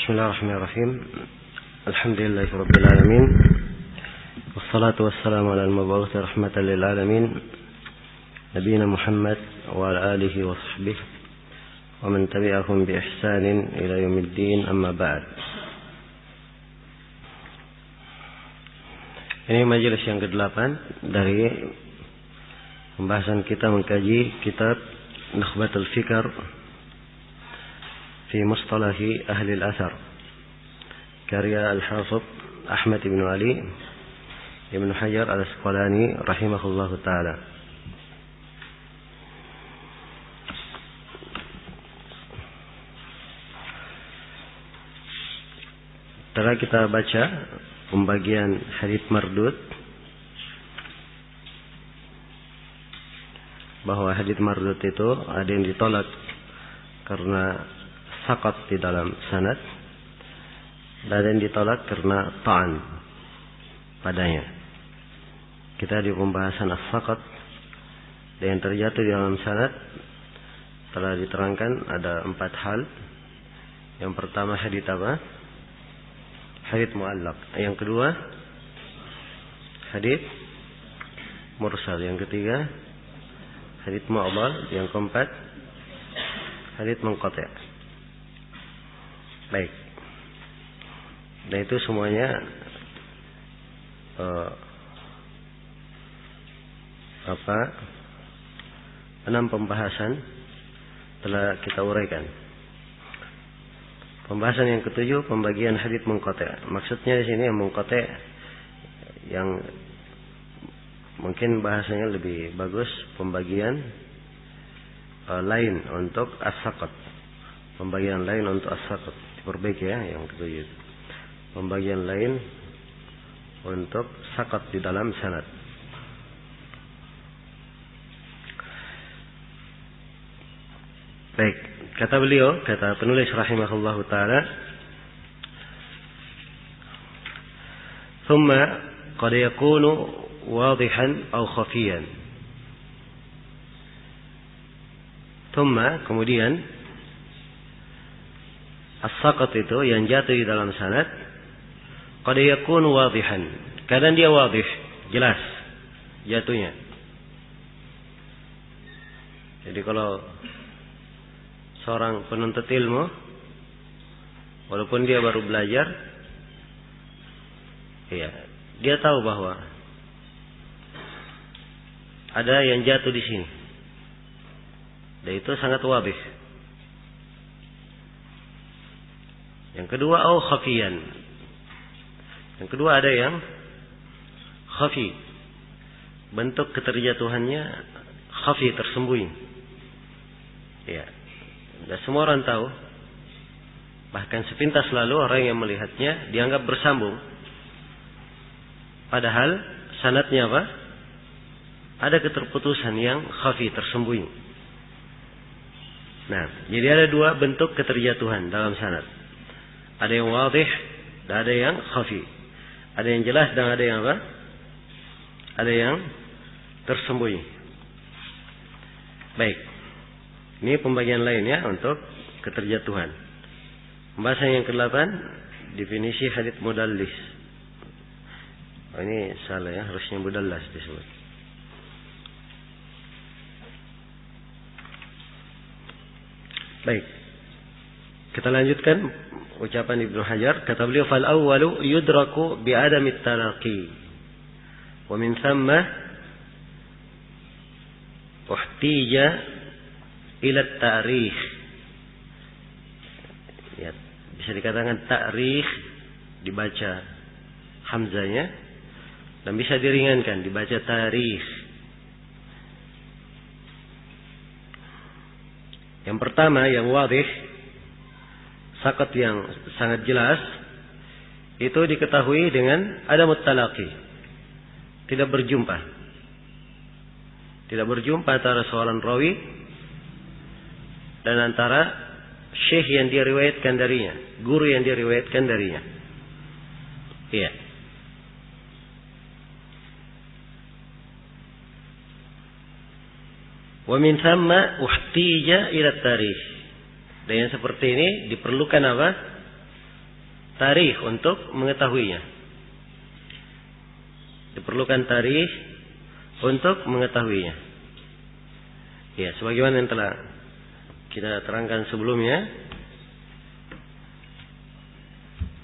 Bismillahirrahmanirrahim. Alhamdulillahirabbil alamin. Wassalatu wassalamu ala al-mab'uts rahmatan lil alamin. Nabiyina Muhammad wa ala alihi wa sahbihi wa man tabi'ahum bi ihsanin ila yaumiddin, amma ba'd. Ini majelis yang ke-8 dari pembahasan kita mengkaji kitab Nukhbatul Fikr fi Mustalahi Ahli al-Athar, karya Al-Hafidh Ahmad ibn Ali ibn Hajar al-Asqalani rahimahullahu ta'ala. Setelah kita baca pembagian hadits mardud, bahwa hadits mardud itu ada yang ditolak karena saqat di dalam sanad, dan ada yang ditolak karena ta'an padanya. Kita di pembahasan as-saqat dan yang terjatuh di dalam sanad telah diterangkan ada 4 hal. Yang pertama hadits apa? Hadits mu'allaq. Yang kedua hadits mursal. Yang ketiga hadits mu'dhal. Yang keempat hadits munqati'. Baik. Dan itu semuanya 6 pembahasan telah kita uraikan. Pembahasan yang ke-7, pembagian hadits munqati'. Maksudnya di sini yang munqati', yang mungkin bahasanya lebih bagus, pembagian lain untuk as-saqat. Pembagian lain untuk as-saqat. Diperbaiki ya yang ke-7. Pembagian lain untuk saqat di dalam sanad. Baik, kata beliau, kata penulis rahimahullahu ta'ala, thumma qad yakunu wadihan aw khafiyan. Thumma, kemudian as-saqat itu yang jatuh di dalam sanad, qad yakunu wadihan, kadang dia wadih, jelas jatuhnya. Jadi kalau seorang penuntut ilmu, walaupun dia baru belajar, ya, dia tahu bahwa ada yang jatuh di sini, dan itu sangat wadih. Yang kedua, au khafiyan. Yang kedua ada yang khafi, bentuk keterjatuhannya khafi, tersembunyi. Ya, dan semua orang tahu, bahkan sepintas lalu orang yang melihatnya dianggap bersambung, padahal sanadnya apa? Ada keterputusan yang khafi, tersembunyi. Nah, jadi ada 2 bentuk keterjatuhan dalam sanad. Ada yang wadih dan ada yang khafi. Ada yang jelas dan ada yang apa? Ada yang tersembunyi. Baik. Ini pembagian lainnya untuk keterjatuhan. Pembahasan yang ke-8, definisi hadits mudallis. Oh, ini salah ya, harusnya mudallas disebut. Baik. Kita lanjutkan ucapan Ibnu Hajar. Kata beliau, fal awwalu yudraku bi adami taraqi wa min thamma uhtija ila ta'rikh. Ya, bisa dikatakan ta'rikh dibaca hamzanya, dan bisa diringankan dibaca tarikh. Yang pertama yang wadih, saqat yang sangat jelas, itu diketahui dengan adamut talaqi, tidak berjumpa. Tidak berjumpa antara seorang rawi dan antara syekh yang dia riwayatkan darinya, guru yang dia riwayatkan darinya. Iya. Wa min thamma uhtija ila tarikh. Dan yang seperti ini diperlukan apa? tarikh untuk mengetahuinya. Diperlukan tarikh untuk mengetahuinya. Ya, sebagaimana yang telah kita terangkan sebelumnya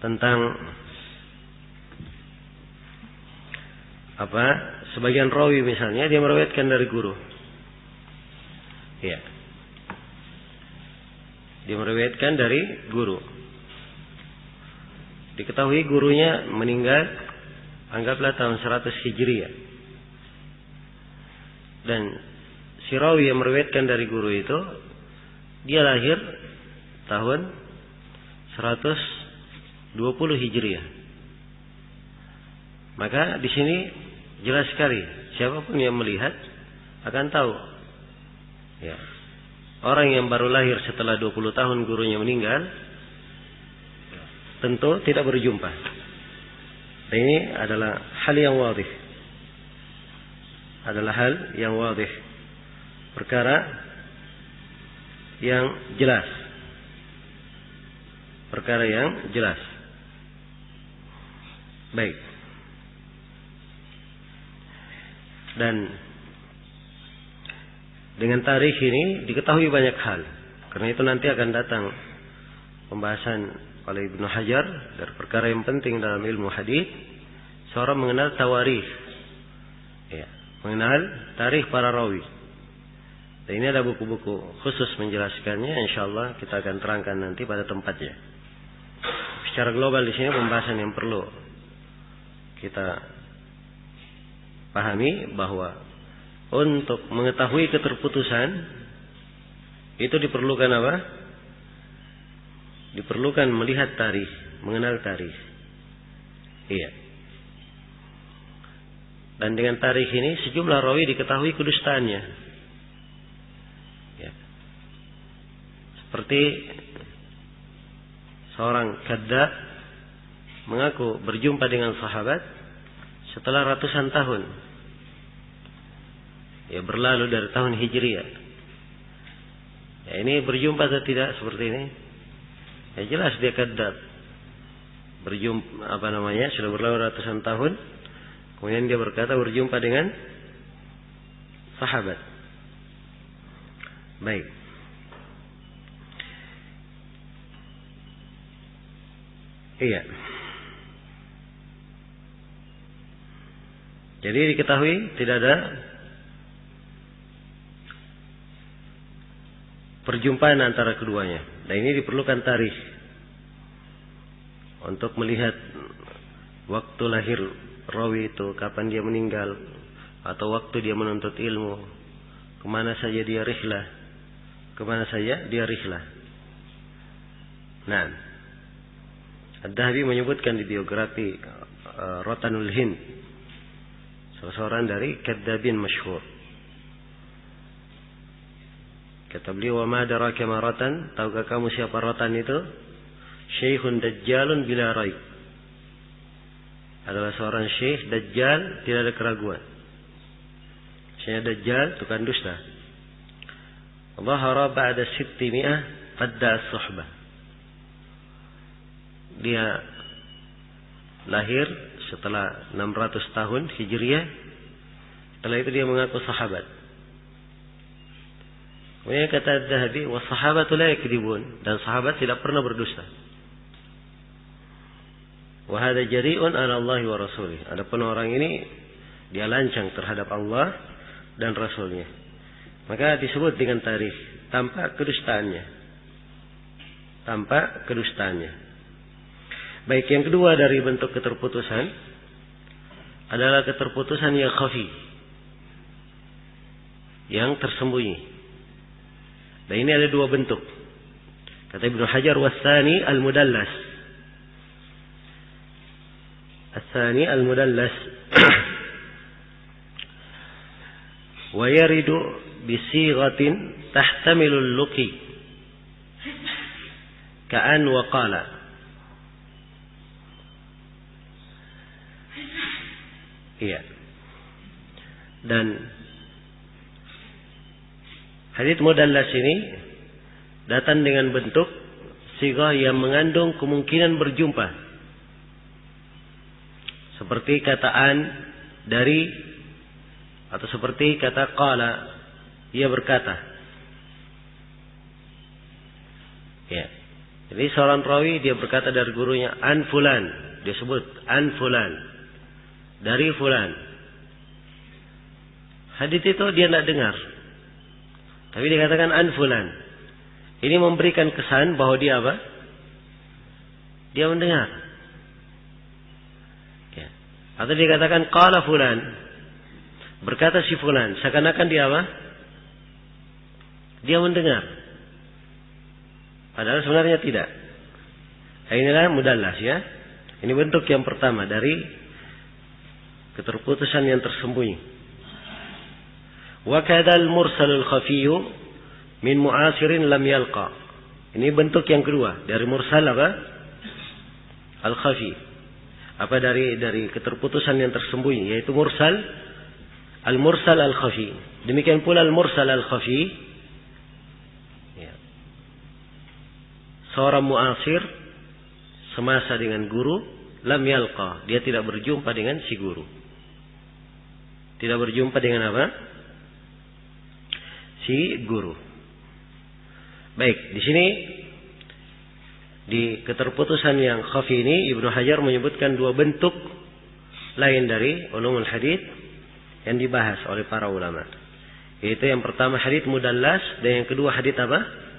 tentang sebagian rawi misalnya dia meriwayatkan dari guru. Ya. Dia meriwayatkan dari guru. Diketahui gurunya meninggal anggaplah tahun 100 Hijriah. Dan si rawi yang meriwayatkan dari guru itu dia lahir tahun 120 Hijriah. Maka di sini jelas sekali siapapun yang melihat akan tahu. Ya. Orang yang baru lahir setelah 20 tahun gurunya meninggal tentu tidak berjumpa. Dan ini adalah hal yang wadih. Adalah hal yang wadih. Perkara yang jelas. Perkara yang jelas. Baik. Dan dengan tarikh ini diketahui banyak hal. Karena itu nanti akan datang pembahasan oleh Ibnu Hajar dari perkara yang penting dalam ilmu hadis. Seorang mengenal tawarikh, ya, mengenal tarikh para rawi. Dan ini ada buku-buku khusus menjelaskannya. Insyaallah kita akan terangkan nanti pada tempatnya. Secara global di sini pembahasan yang perlu kita pahami bahwa untuk mengetahui keterputusan itu diperlukan apa? Diperlukan melihat tarikh, mengenal tarikh. Iya. Dan dengan tarikh ini sejumlah rawi diketahui kedustaannya. Ya. Seperti seorang kadzdzab mengaku berjumpa dengan sahabat setelah ratusan tahun. Ya, berlalu dari tahun Hijriah. Ya, ini berjumpa atau tidak seperti ini? Ya jelas dia kadzdzab. Berjumpa sudah berlalu ratusan tahun. Kemudian dia berkata berjumpa dengan sahabat. Baik. Iya. Jadi diketahui tidak ada perjumpaan antara keduanya. Dan ini diperlukan tarikh untuk melihat waktu lahir rawi itu, kapan dia meninggal, atau waktu dia menuntut ilmu, kemana saja dia rihlah, Nah, Ad-Dhahabi menyebutkan di biografi Rotanul Hind, seorang dari kadzdzabin masyhur. Kata beliau, wa ma adraka ma Rotan, tahukah kamu siapa Rotan itu? Syekhun dajjalun bila raib. Adalah seorang syekh dajjal, tidak ada keraguan. Syekh dajjal tukang dusta. Dhahara ba'da 600 fadda as-suhbah. Dia lahir setelah 600 tahun Hijriah. Setelah itu dia mengaku sahabat. Kemudian kata Ad-Dhahabi, wa sahabatu la yakdzibun, dan sahabat tidak pernah berdusta. Wa hadza jari'un 'ala Allah wa rasulih. Adapun orang ini dia lancang terhadap Allah dan Rasulnya. Maka disebut dengan tarikh tanpa kedustaannya. Baik, yang kedua dari bentuk keterputusan adalah keterputusan yang khafi, yang tersembunyi. Dan ini ada dua bentuk. Kata Ibnu Hajar, wasani al-mudallas. As-sani al-mudallas. Wa yaridu bisighatin tahtamilu al-luqi. Ka'an wa qala. Iya. Dan hadits mudallas ini datang dengan bentuk sigah yang mengandung kemungkinan berjumpa Seperti kataan dari, atau seperti kata qala, ia berkata. Ya. Jadi seorang rawi dia berkata dari gurunya an fulan, dia sebut an fulan, dari fulan. Hadits itu dia tidak dengar, tapi dikatakan an fulan. Ini memberikan kesan bahwa dia apa? Dia mendengar. Ya. Atau dikatakan qala fulan, berkata si fulan, seakan-akan dia apa? Dia mendengar. Padahal sebenarnya tidak. Inilah mudallas ya. Ini bentuk yang pertama dari keterputusan yang tersembunyi. Wa kadal mursalul khafiyyu min mu'asirin lam yalqa. Ini bentuk yang kedua dari mursal apa? Al-khafi. Apa dari keterputusan yang tersembunyi, yaitu mursal al-mursal al-khafi. Demikian pula al-mursal al-khafi. Seorang mu'asir semasa dengan guru, lam yalqa, dia tidak berjumpa dengan si guru. Tidak berjumpa dengan apa? Si guru. Baik, di sini di keterputusan yang khafi ini Ibnu Hajar menyebutkan dua bentuk lain dari ulumul hadits yang dibahas oleh para ulama. Yaitu yang pertama hadits mudallas, dan yang kedua hadits apa?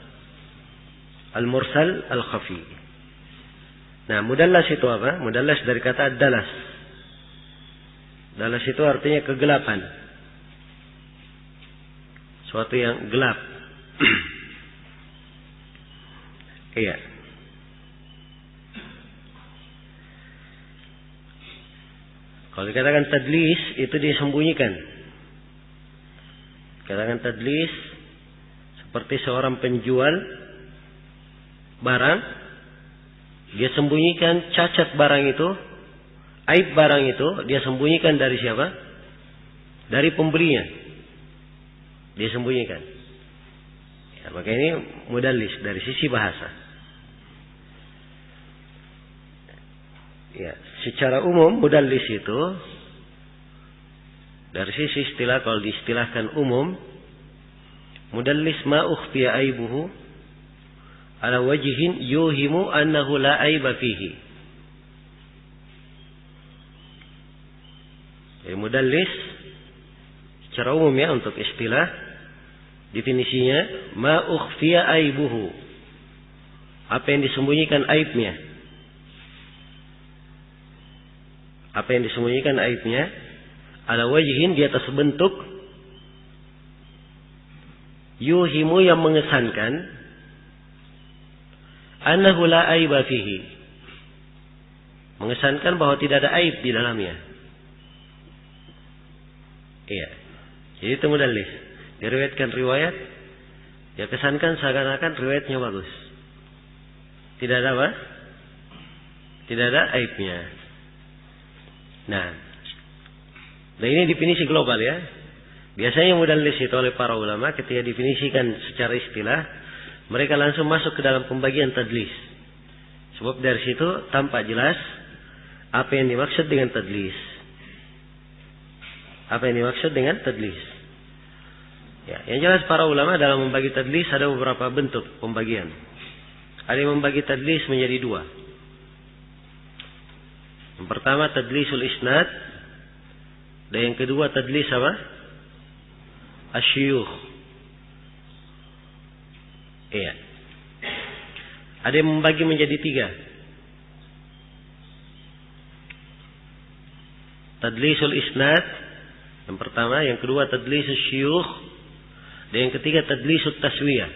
Al-mursal al-khafi. Nah, mudallas itu apa? Mudallas dari kata dalas. Dalas itu artinya kegelapan. Suatu yang gelap. Iya. Kalau dikatakan tadlis, itu disembunyikan. Katakan tadlis seperti seorang penjual barang, dia sembunyikan cacat barang itu, aib barang itu, dia sembunyikan dari siapa? Dari pembelinya. Dia sembunyikan. Ya, maka ini mudallis dari sisi bahasa. Ya, secara umum mudallis itu dari sisi istilah, kalau diistilahkan umum, mudallis ma ukhfiya aibuhu ala wajhin yuhimu annahu la aiba fihi. Jadi mudallis secara umum ya, untuk istilah definisinya ma ukhfiya aibuhu, apa yang disembunyikan aibnya. Apa yang disembunyikan aibnya, ala wajhin, di atas bentuk, yuhimu, yang mengesankan, annahu la aiba fihi, mengesankan bahwa tidak ada aib di dalamnya. Iya. Jadi itu mudallis. Diriwayatkan riwayat, dia kesankan seakan-akan riwayatnya bagus. Tidak ada apa? Tidak ada aibnya. Nah, ini definisi global ya. Biasanya mudallis itu oleh para ulama ketika definisikan secara istilah, mereka langsung masuk ke dalam pembagian tadlis. Sebab dari situ tampak jelas apa yang dimaksud dengan tadlis. Apa yang dimaksud dengan tadlis. Ya, yang jelas para ulama dalam membagi tadlis ada beberapa bentuk pembagian. Ada yang membagi tadlis menjadi dua. Yang pertama tadlisul isnad, dan yang kedua tadlis apa? Asyuyukh. Iya. Ada yang membagi menjadi tiga. Tadlisul isnad yang pertama, yang kedua tadlisul syuyukh, dan yang ketiga tadlisul taswiyah.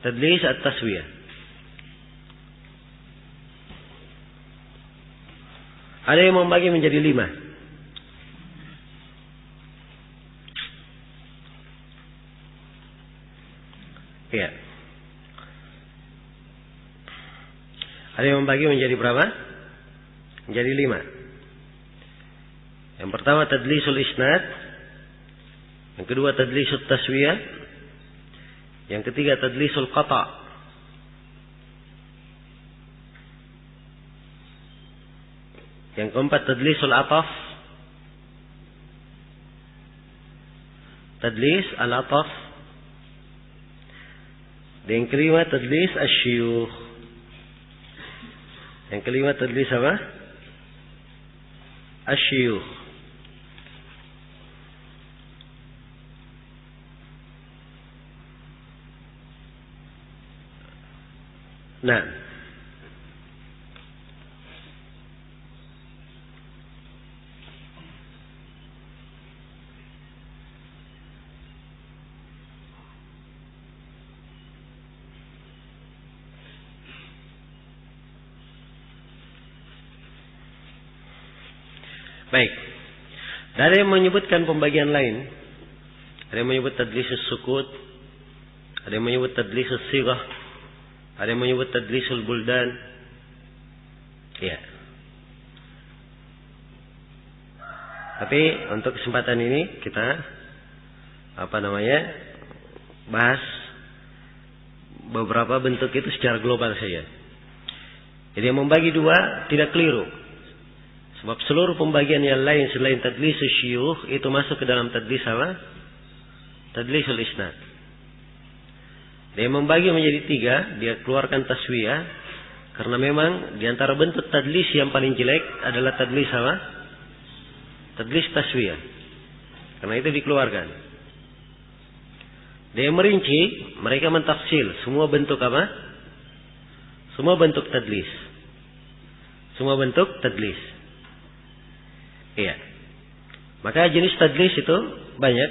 Tadlis at-taswiyah. Ada yang membagi menjadi 5. Iya. Ada yang membagi menjadi berapa? Menjadi 5. Yang pertama tadlisul isnad, yang kedua tadlisul taswiyah, yang ketiga tadlisul qata'. Yang keempat tadlisul ataf. Tadlis al-ataf. Dan yang kelima tadlis asyuyukh. Yang kelima tadlis apa? Asyuyukh. Nah, baik. Ada yang menyebutkan pembagian lain. Ada yang menyebut tadlisus sukut, ada yang menyebut tadlisus sighah, ada yang menyebut tadlisul buldan. Ya. Tapi untuk kesempatan ini kita bahas beberapa bentuk itu secara global saja. Jadi yang membagi dua tidak keliru. Sebab seluruh pembagian yang lain selain tadlisus syuyukh itu masuk ke dalam tadlis apa? Tadlisul isnad. Dia membagi menjadi tiga, dia keluarkan taswiyah, karena memang diantara bentuk tadlis yang paling jelek adalah tadlis apa? Tadlis taswiyah. Karena itu dikeluarkan. Dia merinci, mereka mentafsil semua bentuk apa? Semua bentuk tadlis. Semua bentuk tadlis. Iya. Maka jenis tadlis itu banyak.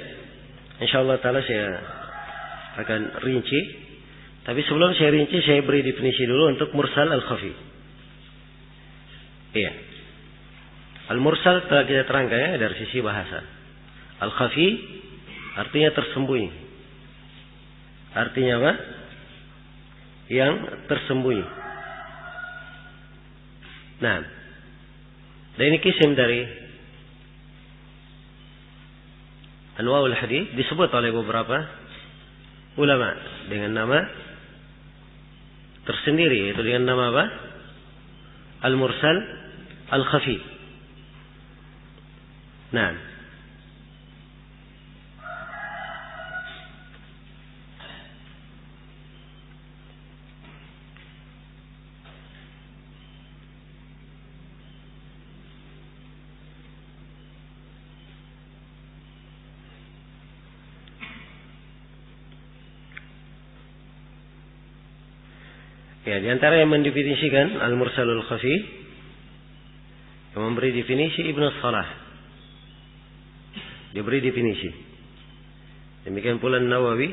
Insyaallah taala saya akan rinci. Tapi sebelum saya rinci, saya beri definisi dulu untuk mursal al-khafi. Iya. Al-mursal telah kita terangkan ya dari sisi bahasa. Al-khafi artinya tersembunyi. Artinya apa? Yang tersembunyi. Nah, dan ini kisim dari anwaul hadis disebut oleh beberapa ulama dengan nama tersendiri, yaitu dengan nama apa? Al-mursal al-khafi. Nah, ya, di antara yang mendefinisikan al-mursalul khafi, yang memberi definisi Ibnu Salah. Dia beri definisi. Demikian pula Nawawi,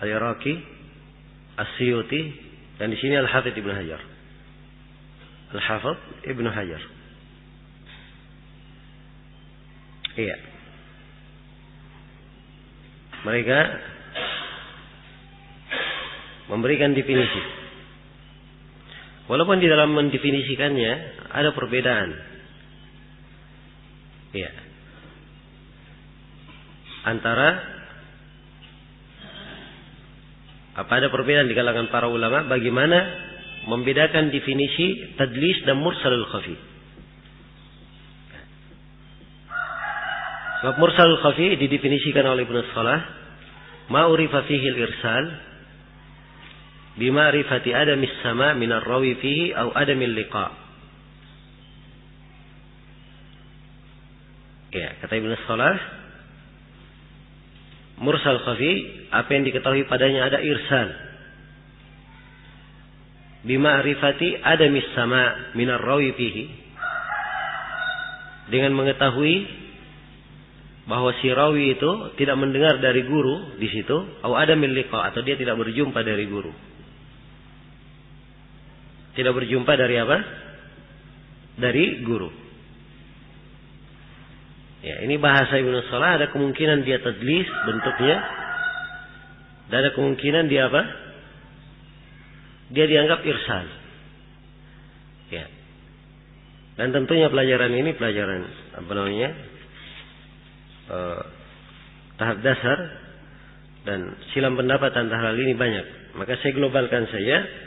Al-Iraqi, As-Suyuti, dan di sini Al-Hafidz Ibnu Hajar. Al-Hafidz Ibnu Hajar. Iya. Mereka memberikan definisi. Walaupun di dalam mendefinisikannya ada perbedaan. Iya. Antara ada perbedaan di kalangan para ulama bagaimana membedakan definisi tadlis dan mursalul khafi. Sebab mursalul khafi didefinisikan oleh Ibnu Salah, ma urifa fihi al-irsal bima'rifati adamis sama' min ar-rawi fihi aw adamil liqa'. Ya, kata Ibnu Salah, mursal khafi apa yang diketahui padanya ada irsal. Bima'rifati adamis sama' min ar-rawi fihi, dengan mengetahui bahwa si rawi itu tidak mendengar dari guru di situ, aw adamil liqa', atau dia tidak berjumpa dari guru. Tidak berjumpa dari apa? Dari guru. Ya, ini bahasa Ibnu Salah, ada kemungkinan dia tadlis bentuknya, dan ada kemungkinan dia apa? Dia dianggap irsal. Ya. Dan tentunya pelajaran ini pelajaran tahap dasar, dan silam pendapat antara hal ini banyak. Maka saya globalkan saja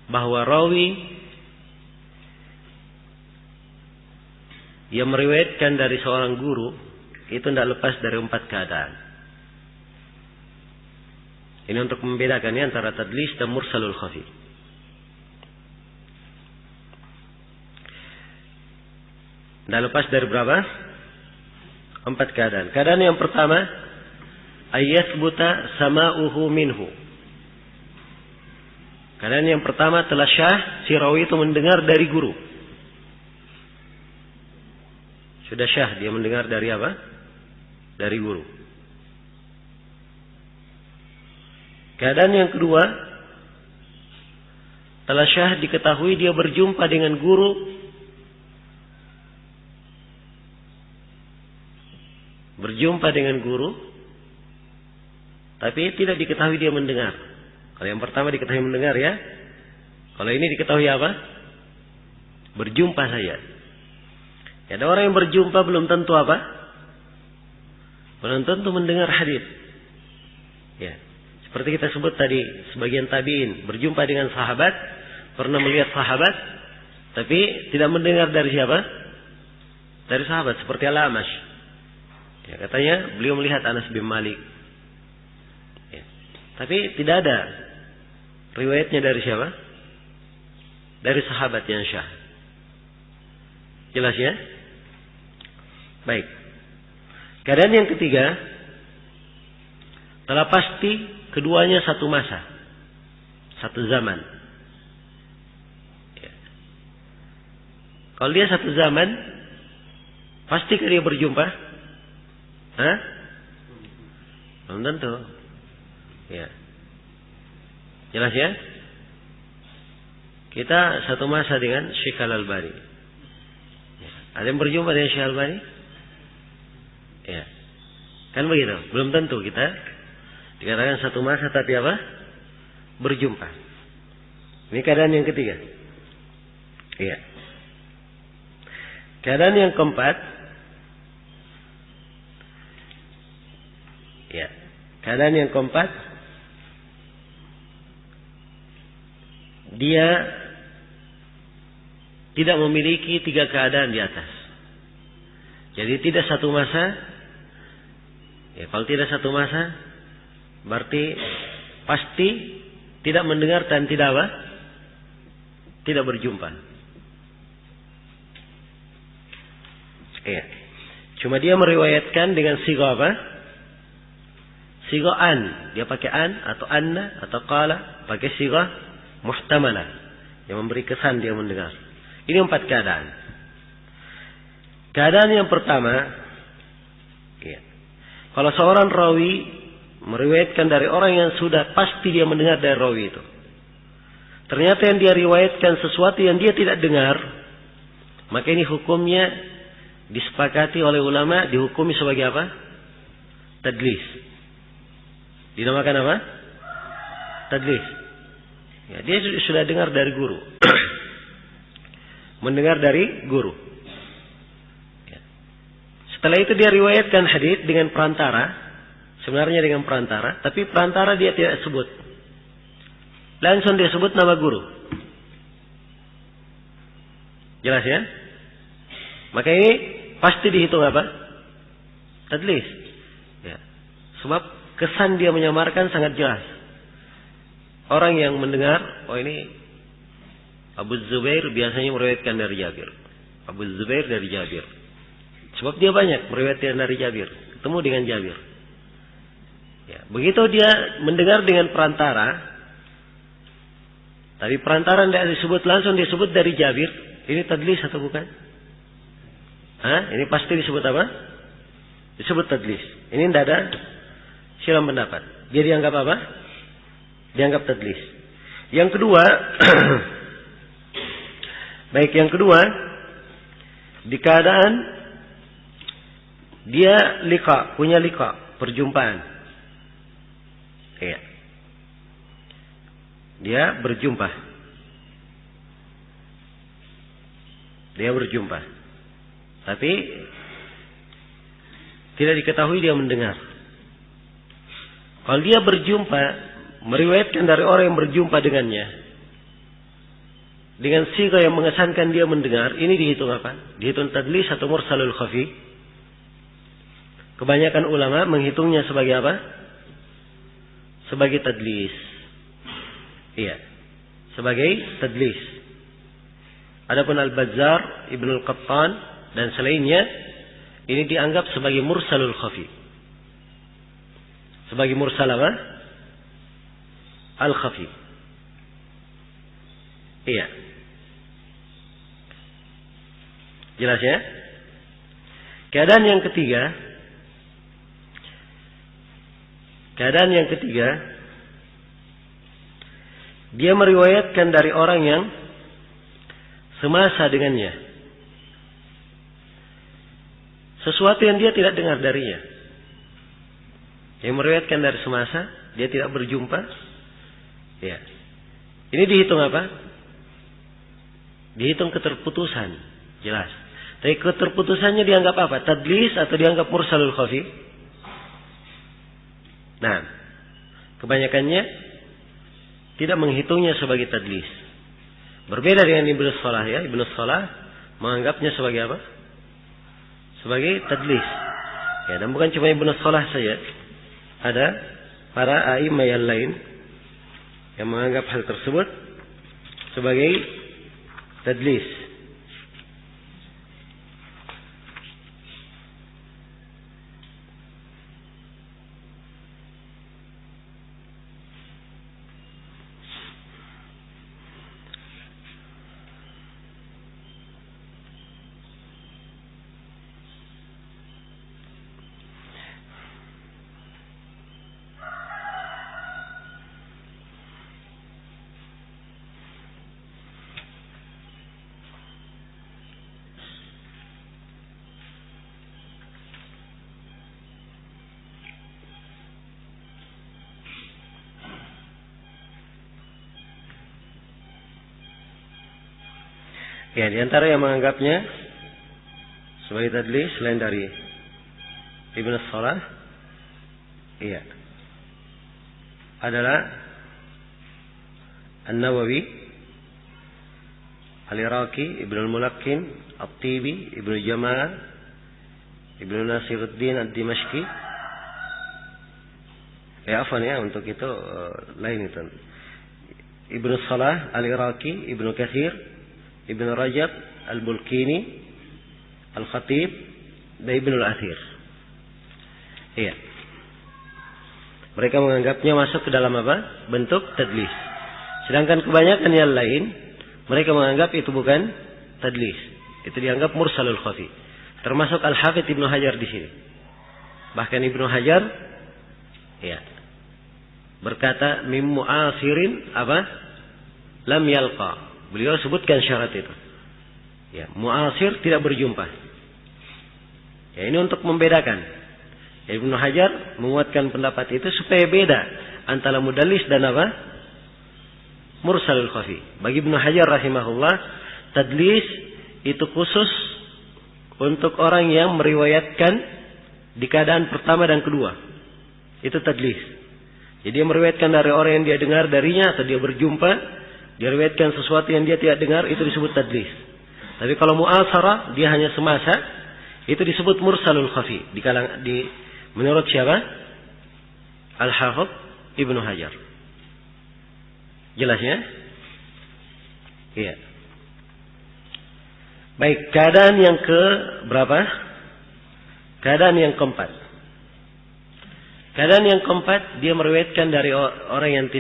bahwa rawi dia meriwayatkan dari seorang guru, itu tidak lepas dari 4 keadaan. Ini untuk membedakannya antara tadlis dan mursalul khafi. Tidak lepas dari berapa? 4 keadaan. Keadaan yang pertama, ayathbuta sama'uhu minhu. Keadaan yang pertama telah syah si rawi itu mendengar dari guru. Sudah syah dia mendengar dari apa? Dari guru. Keadaan yang kedua, telah syah diketahui dia berjumpa dengan guru. Berjumpa dengan guru, tapi tidak diketahui dia mendengar. Kalau yang pertama diketahui mendengar ya. Kalau ini diketahui apa? Berjumpa saja. Ya, ada orang yang berjumpa belum tentu apa? Belum tentu mendengar hadis. Ya, seperti kita sebut tadi, sebagian tabi'in berjumpa dengan sahabat, pernah melihat sahabat, tapi tidak mendengar dari siapa? Dari sahabat, seperti Al-Amash. Ya, katanya beliau melihat Anas bin Malik. Ya, tapi tidak ada riwayatnya dari siapa? Dari sahabat yang syah. Jelas ya? Baik. Keadaan yang ketiga, telah pasti keduanya satu masa, satu zaman. Ya. Kalau dia satu zaman, pastikah dia berjumpa? Hah? Belum tentu. Ya. Jelas ya? Kita satu masa dengan Syekh Al-Albani. Ya. Ada yang berjumpa dengan Syekh Al-Albani? Ya. Kan begitu. Belum tentu kita dikatakan satu masa tapi apa? Berjumpa. Ini keadaan yang ketiga. Iya. Keadaan yang keempat. Ya, keadaan yang keempat, dia tidak memiliki 3 keadaan di atas. Jadi tidak satu masa. Ya, kalau tidak satu masa, berarti pasti tidak mendengar dan tidak apa? Tidak berjumpa. Ya. Cuma dia meriwayatkan dengan sighah apa? Sighah an, dia pakai an atau anna atau qala, pakai sighah muhtamalah yang memberi kesan dia mendengar. Ini 4 keadaan. Keadaan yang pertama, ya, kalau seorang rawi meriwayatkan dari orang yang sudah pasti dia mendengar dari rawi itu, ternyata yang dia riwayatkan sesuatu yang dia tidak dengar, maka ini hukumnya disepakati oleh ulama dihukumi sebagai apa? Tadlis. Dinamakan apa? Tadlis. Ya, dia sudah dengar dari guru. Mendengar dari guru. Ya. Setelah itu dia riwayatkan hadis dengan perantara. Sebenarnya dengan perantara. Tapi perantara dia tidak sebut. Langsung dia sebut nama guru. Jelas ya? Maka ini pasti dihitung apa? Tadlis. Ya. Sebab kesan dia menyamarkan sangat jelas. Orang yang mendengar, oh ini Abu Zubair biasanya meriwayatkan dari Jabir. Abu Zubair dari Jabir. Sebab dia banyak meriwayatkan dari Jabir. Ketemu dengan Jabir. Ya, begitu dia mendengar dengan perantara. Tapi perantara tidak disebut langsung, disebut dari Jabir. Ini tadlis atau bukan? Hah? Ini pasti disebut apa? Disebut tadlis. Ini tidak ada silang pendapat. Dia dianggap apa? Dianggap tadlis. Yang kedua, baik yang kedua, di keadaan dia liqa, punya liqa, perjumpaan. Iya. Dia berjumpa. Dia berjumpa. Tapi tidak diketahui dia mendengar. Kalau dia berjumpa, meriwayatkan dari orang yang berjumpa dengannya, dengan sighah yang mengesankan dia mendengar, ini dihitung apa? Dihitung tadlis atau mursalul khafi? Kebanyakan ulama menghitungnya sebagai apa? Sebagai tadlis. Iya, sebagai tadlis. Adapun Al-Bazzar, Ibnul Qattan dan selainnya ini dianggap sebagai mursalul khafi. Sebagai mursal apa? Al-khafi. Iya. Jelas ya? Keadaan yang ketiga, dia meriwayatkan dari orang yang semasa dengannya sesuatu yang dia tidak dengar darinya. Yang meriwayatkan dari semasa, dia tidak berjumpa. Ya. Ini dihitung apa? Dihitung keterputusan. Jelas. Tapi keterputusannya dianggap apa? Tadlis atau dianggap mursalul khafi? Nah, kebanyakannya tidak menghitungnya sebagai tadlis. Berbeda dengan Ibnu Shalah ya. Ibnu Shalah menganggapnya sebagai apa? Sebagai tadlis. Ya, dan bukan cuma Ibnu Shalah saja. Ada para a'imah yang lain yang menganggap hal tersebut sebagai tadlis. Ya, di antara yang menganggapnya sebagai tadlis selain dari Ibnu Shalah, iya, adalah An-Nawawi, Al-Iraqi, Ibnu Al-Mulaqin, At-Tibi, Ibnu Jamal, Ibnu Nasiruddin Ad-Dimashqi. Ya, afwan ya, untuk itu lain itu. Ibnu Shalah, Al-Iraqi, Ibnu Katsir, Ibnu Rajab, Al-Bulkini, Al-Khatib, dan Ibnu Al-Athir. Iya. Mereka menganggapnya masuk ke dalam apa? Bentuk tadlis. Sedangkan kebanyakan yang lain, mereka menganggap itu bukan tadlis. Itu dianggap mursalul khafi. Termasuk Al-Hafidz Ibnu Hajar di sini. Bahkan Ibnu Hajar, ya, berkata mim mu'asirin apa? Lam yalqa. Beliau sebutkan syarat itu. Ya, mu'asir tidak berjumpa. Ya, ini untuk membedakan. Ya, Ibnu Hajar menguatkan pendapat itu supaya beda antara mudallis dan apa? Mursalul khafi. Bagi Ibnu Hajar rahimahullah, tadlis itu khusus untuk orang yang meriwayatkan di keadaan pertama dan kedua. Itu tadlis. Jadi dia meriwayatkan dari orang yang dia dengar darinya atau dia berjumpa. Dia riwayatkan sesuatu yang dia tidak dengar, itu disebut tadlis. Tapi kalau mu'asarah, dia hanya semasa, itu disebut mursalul khafi. Menurut siapa? Al-Hafidz Ibnu Hajar. Jelas ya? Iya. Baik, keadaan yang ke berapa? Keadaan yang keempat. Keadaan yang keempat, dia meriwayatkan dari orang yang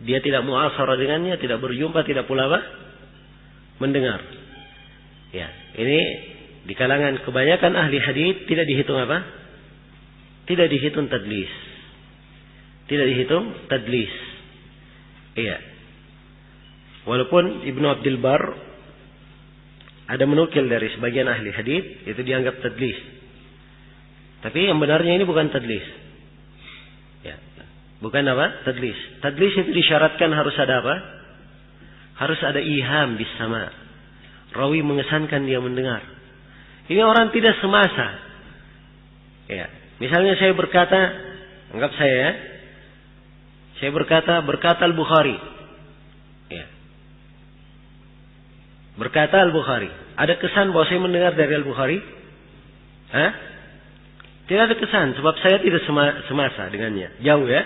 dia tidak mu'asarah dengannya, tidak berjumpa, tidak pula apa? Mendengar. Ya, ini di kalangan kebanyakan ahli hadits tidak dihitung apa? Tidak dihitung tadlis. Tidak dihitung tadlis. Iya. Walaupun Ibnu Abdul Bar ada menukil dari sebagian ahli hadits itu dianggap tadlis. Tapi yang benarnya ini bukan tadlis. Ya. Bukan apa? Tadlis. Tadlis itu disyaratkan harus ada apa? Harus ada iham bis sama. Rawi mengesankan dia mendengar. Ini orang tidak semasa. Ya. Misalnya saya berkata, anggap saya ya. Saya berkata Al-Bukhari. Ya. Berkata Al-Bukhari, ada kesan bahwa saya mendengar dari Al-Bukhari? Hah? Tidak ada kesan, sebab saya tidak semasa dengannya. Jauh ya?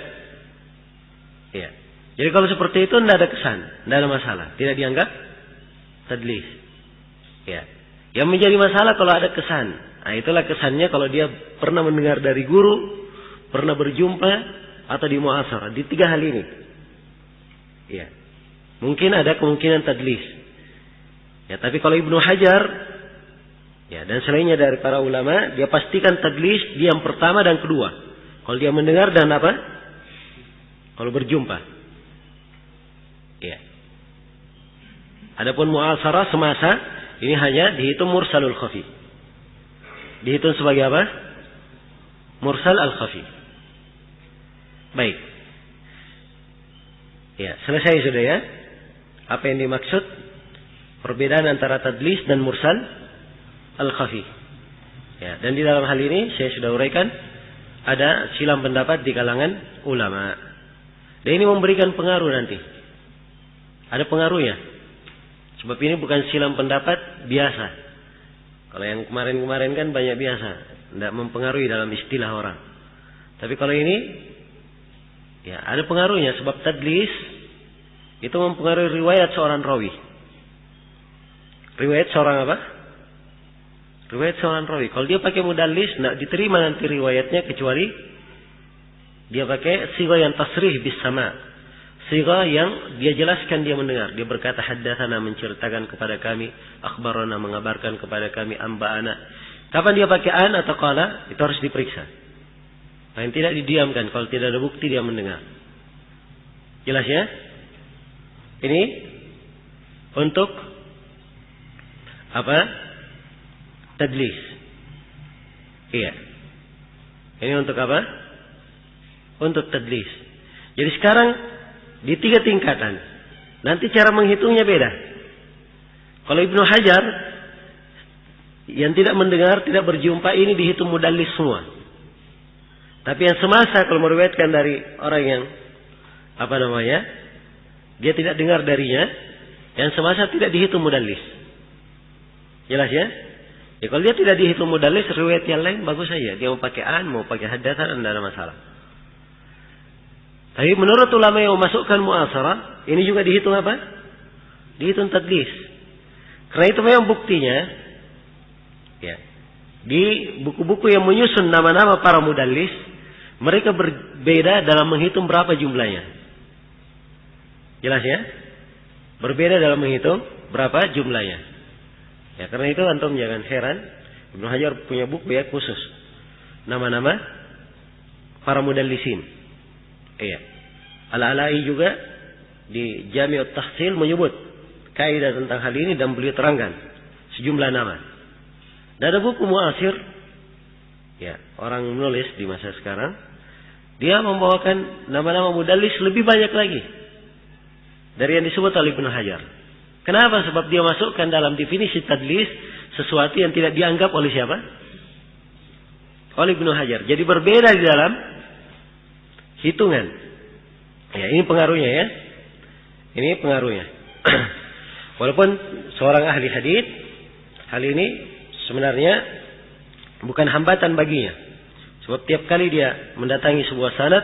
Iya. Jadi kalau seperti itu tidak ada kesan, tidak ada masalah. Tidak dianggap tadlis. Ya. Yang menjadi masalah kalau ada kesan. Nah, itulah kesannya kalau dia pernah mendengar dari guru, pernah berjumpa, atau di mu'asarah. Di 3 hal ini. Ya. Mungkin ada kemungkinan tadlis. Ya, tapi kalau Ibnu Hajar, ya, dan selainnya dari para ulama, dia pastikan tadlis di yang pertama dan kedua. Kalau dia mendengar dan apa? Kalau berjumpa. Ya. Adapun mu'asarah semasa, ini hanya dihitung mursalul khafi. Dihitung sebagai apa? Mursal al-khafi. Baik. Ya, selesai sudah ya. Apa yang dimaksud? Perbedaan antara tadlis dan mursal al-khafi. Ya, dan di dalam hal ini saya sudah uraikan ada silang pendapat di kalangan ulama. Dan ini memberikan pengaruh nanti. Ada pengaruhnya. Sebab ini bukan silang pendapat biasa. Kalau yang kemarin-kemarin kan banyak biasa, tidak mempengaruhi dalam istilah orang. Tapi kalau ini ya ada pengaruhnya, sebab tadlis itu mempengaruhi riwayat seorang rawi. Riwayat seorang apa? Riwayat seorang rawi. Kalau dia pakai mudallis, tidak diterima nanti riwayatnya kecuali dia pakai sighah yang tasrih bis sama. Sighah yang dia jelaskan dia mendengar. Dia berkata haddatsana, menceritakan kepada kami, akhbarana, mengabarkan kepada kami, amba'ana. Kapan dia pakai an atau qala, itu harus diperiksa. Yang tidak didiamkan, kalau tidak ada bukti dia mendengar. Jelas ya? Ini untuk apa? Tadlis. Iya. Ini untuk apa? Untuk tadlis. Jadi sekarang di 3 tingkatan. Nanti cara menghitungnya beda. Kalau Ibnu Hajar yang tidak mendengar, tidak berjumpa, ini dihitung mudallis semua. Tapi yang semasa kalau meriwayatkan dari orang yang apa namanya, dia tidak dengar darinya, yang semasa tidak dihitung mudallis. Jelas ya? Ya kalau dia tidak dihitung mudallis, riwayat yang lain bagus saja. Dia mau pakai an, mau pakai haddatsan, tidak ada masalah. Tapi menurut ulama yang memasukkan mu'asarah, ini juga dihitung apa? Dihitung tadlis. Karena itu memang buktinya, ya, di buku-buku yang menyusun nama-nama para mudallis, mereka berbeda dalam menghitung berapa jumlahnya. Jelas ya? Berbeda dalam menghitung berapa jumlahnya. Ya, karena itu antum jangan heran, Ibnu Hajar punya buku ya khusus nama-nama para mudallisin. Iya. Al-Ala'i juga di Jami'ut Tahsil menyebut kaidah tentang hal ini dan beliau terangkan sejumlah nama. Dan ada buku muasir, ya, orang menulis di masa sekarang, dia membawakan nama-nama mudallis lebih banyak lagi dari yang disebut oleh Ibnu Hajar. Kenapa? Sebab dia masukkan dalam definisi tadlis sesuatu yang tidak dianggap oleh siapa? Oleh Ibnu Hajar. Jadi berbeda di dalam hitungan. Ya, ini pengaruhnya ya. Ini pengaruhnya. Walaupun seorang ahli hadits, hal ini sebenarnya bukan hambatan baginya. Sebab tiap kali dia mendatangi sebuah sanad,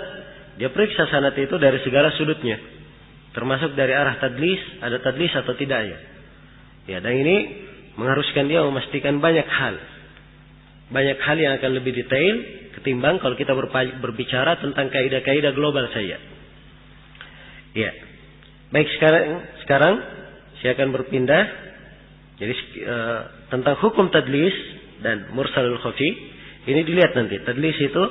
dia periksa sanad itu dari segala sudutnya. Termasuk dari arah tadlis, ada tadlis atau tidaknya. Ya, dan ini mengharuskan dia memastikan banyak hal. Banyak hal yang akan lebih detail ketimbang kalau kita berbicara tentang kaidah-kaidah global saja. Ya. Baik, sekarang saya akan berpindah jadi tentang hukum tadlis dan mursalul khafi. Ini dilihat nanti. Tadlis itu